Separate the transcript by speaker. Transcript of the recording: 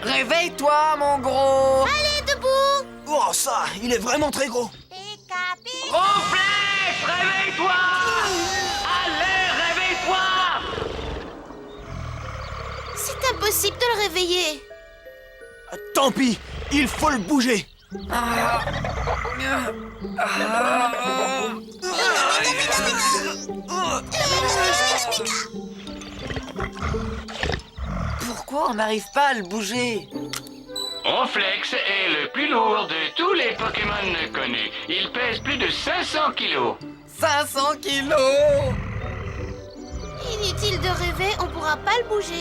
Speaker 1: Réveille-toi, mon gros!
Speaker 2: Allez, debout!
Speaker 3: Oh, ça, il est vraiment très gros.
Speaker 2: Pika, pika.
Speaker 4: Ronflex, réveille-toi! Allez, réveille-toi!
Speaker 2: C'est impossible de le réveiller.
Speaker 3: Tant pis, il faut le bouger.
Speaker 1: Pourquoi on n'arrive pas à le bouger?
Speaker 4: Ronflex est le plus lourd de tous les Pokémon connus. Il pèse plus de 500 kilos.
Speaker 1: 500 kilos!
Speaker 2: Inutile de rêver, on pourra pas le bouger.